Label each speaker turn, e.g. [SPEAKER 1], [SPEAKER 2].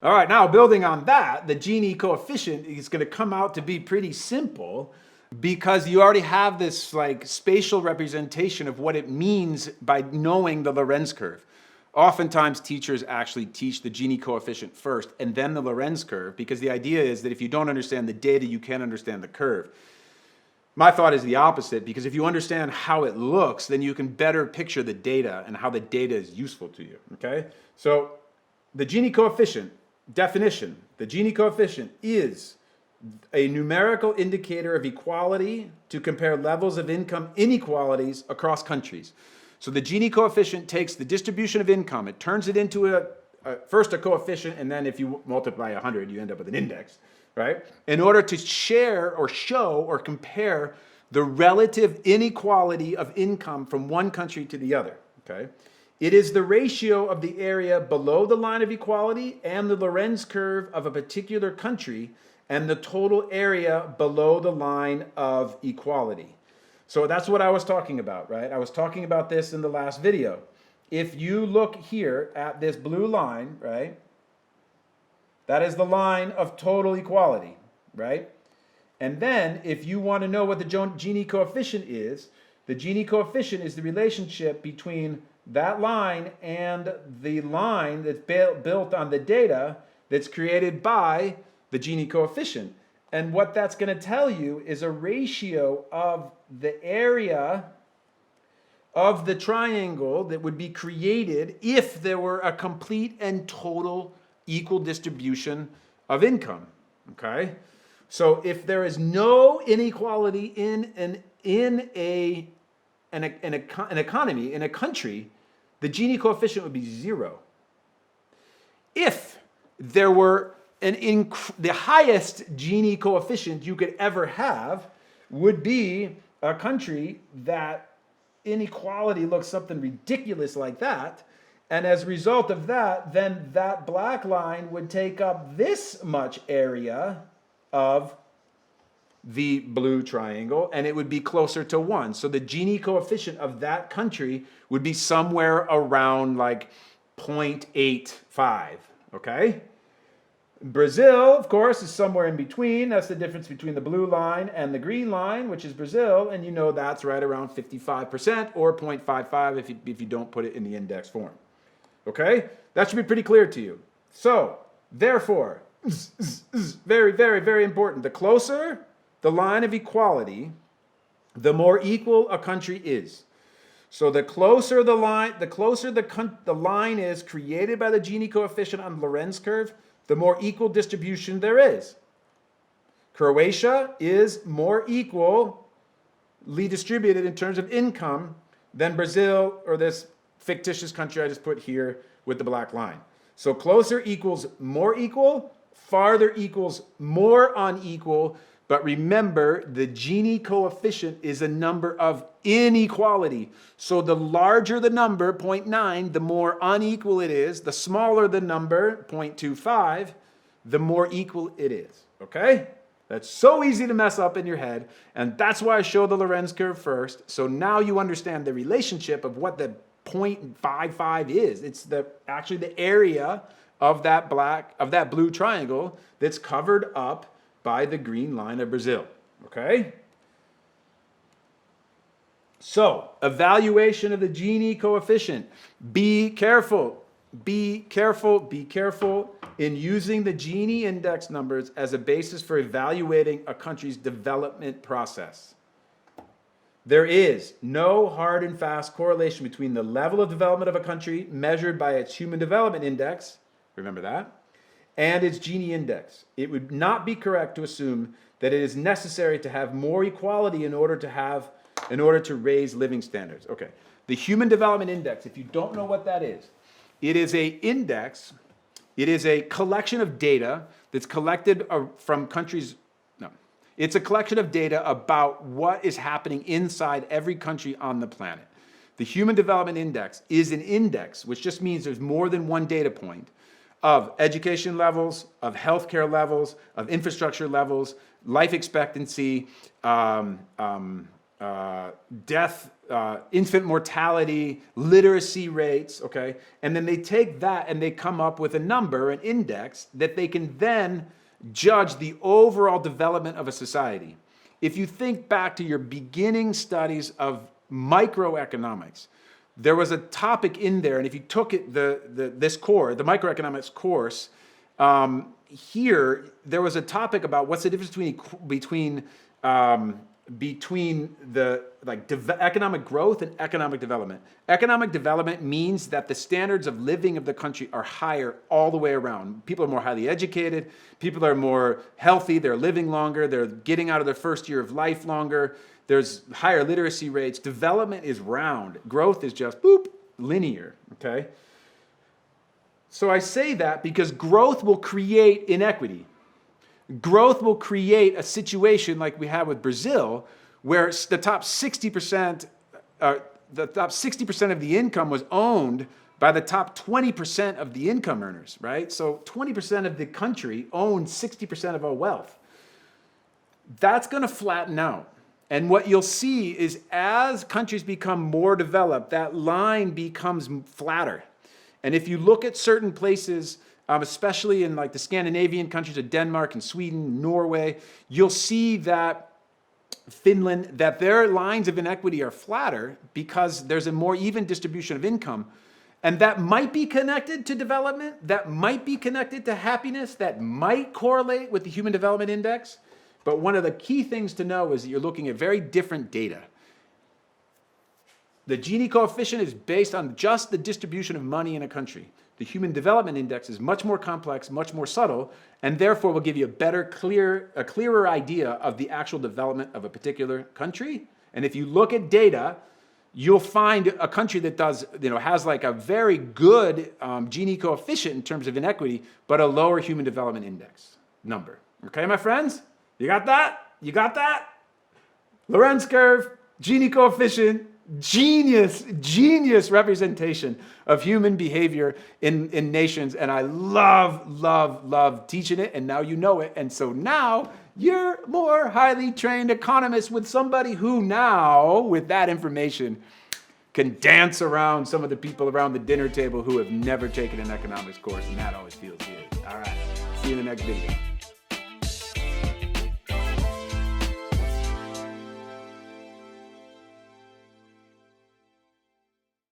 [SPEAKER 1] All right, now building on that, the Gini coefficient is going to come out to be pretty simple because you already have this like spatial representation of what it means by knowing the Lorenz curve. Oftentimes teachers actually teach the Gini coefficient first and then the Lorenz curve because the idea is that if you don't understand the data, you can't understand the curve. My thought is the opposite, because if you understand how it looks, then you can better picture the data and how the data is useful to you, okay? So the Gini coefficient, definition, the Gini coefficient is a numerical indicator of equality to compare levels of income inequalities across countries. So the Gini coefficient takes the distribution of income, it turns it into first a coefficient, and then if you multiply 100, you end up with an index, right? In order to share or show or compare the relative inequality of income from one country to the other, okay? It is the ratio of the area below the line of equality and the Lorenz curve of a particular country and the total area below the line of equality. So that's what I was talking about, right? I was talking about this in the last video. If you look here at this blue line, right? That is the line of total equality, right? And then if you want to know what the Gini coefficient is, the Gini coefficient is the relationship between that line and the line that's built on the data that's created by the Gini coefficient. And what that's going to tell you is a ratio of the area of the triangle that would be created if there were a complete and total equal distribution of income, okay? So if there is no inequality in an economy, in a country, the Gini coefficient would be 0. If there were the highest Gini coefficient you could ever have would be a country that inequality looks something ridiculous like that. And as a result of that, then that black line would take up this much area of the blue triangle, and it would be closer to 1. So the Gini coefficient of that country would be somewhere around like 0.85, okay? Brazil, of course, is somewhere in between. That's the difference between the blue line and the green line, which is Brazil, and you know that's right around 55% or 0.55 if you don't put it in the index form. Okay? That should be pretty clear to you. So, therefore, very, very, very important. The closer the line of equality, the more equal a country is. So the closer the line is created by the Gini coefficient on the Lorenz curve, the more equal distribution there is. Croatia is more equally distributed in terms of income than Brazil, or this fictitious country I just put here with the black line. So closer equals more equal, farther equals more unequal, but remember the Gini coefficient is a number of inequality. So the larger the number, 0.9, the more unequal it is. The smaller the number, 0.25, the more equal it is, okay? That's so easy to mess up in your head, and that's why I show the Lorenz curve first. So now you understand the relationship of what the 0.55 is. It's actually the area of that blue triangle that's covered up by the green line of Brazil, okay? So, evaluation of the Gini coefficient. Be careful, be careful, be careful in using the Gini index numbers as a basis for evaluating a country's development process. There is no hard and fast correlation between the level of development of a country measured by its Human Development Index, remember that, and its Gini index. It would not be correct to assume that it is necessary to have more equality in order to raise living standards. Okay, the Human Development Index, if you don't know what that is, it is a index, it is a collection of data that's collected from countries. It's a collection of data about what is happening inside every country on the planet. The Human Development Index is an index, which just means there's more than one data point, of education levels, of healthcare levels, of infrastructure levels, life expectancy, death, infant mortality, literacy rates, okay? And then they take that and they come up with a number, an index, that they can then judge the overall development of a society. If you think back to your beginning studies of microeconomics, there was a topic in there, and if you took it, the microeconomics course, here there was a topic about what's the difference between the economic growth and economic development. Economic development means that the standards of living of the country are higher all the way around. People are more highly educated. People are more healthy. They're living longer. They're getting out of their first year of life longer. There's higher literacy rates. Development is round. Growth is just boop, linear, okay? So I say that because growth will create inequity. Growth will create a situation like we have with Brazil, where the top 60% of the income was owned by the top 20% of the income earners, right? So 20% of the country owned 60% of our wealth. That's going to flatten out. And what you'll see is as countries become more developed, that line becomes flatter. And if you look at certain places, especially in like the Scandinavian countries of Denmark and Sweden, Norway, you'll see that Finland, that their lines of inequity are flatter because there's a more even distribution of income. And that might be connected to development, that might be connected to happiness, that might correlate with the Human Development Index. But one of the key things to know is that you're looking at very different data. The Gini coefficient is based on just the distribution of money in a country. The Human Development Index is much more complex, much more subtle, and therefore will give you a clearer idea of the actual development of a particular country. And if you look at data, you'll find a country that has like a very good Gini coefficient in terms of inequity, but a lower Human Development Index number. Okay, my friends? You got that? You got that? Lorenz curve, Gini coefficient, genius representation of human behavior in nations. And I love teaching it. And now you know it. And so now you're more highly trained economist with somebody who now, with that information, can dance around some of the people around the dinner table who have never taken an economics course. And that always feels good. All right. See you in the next video.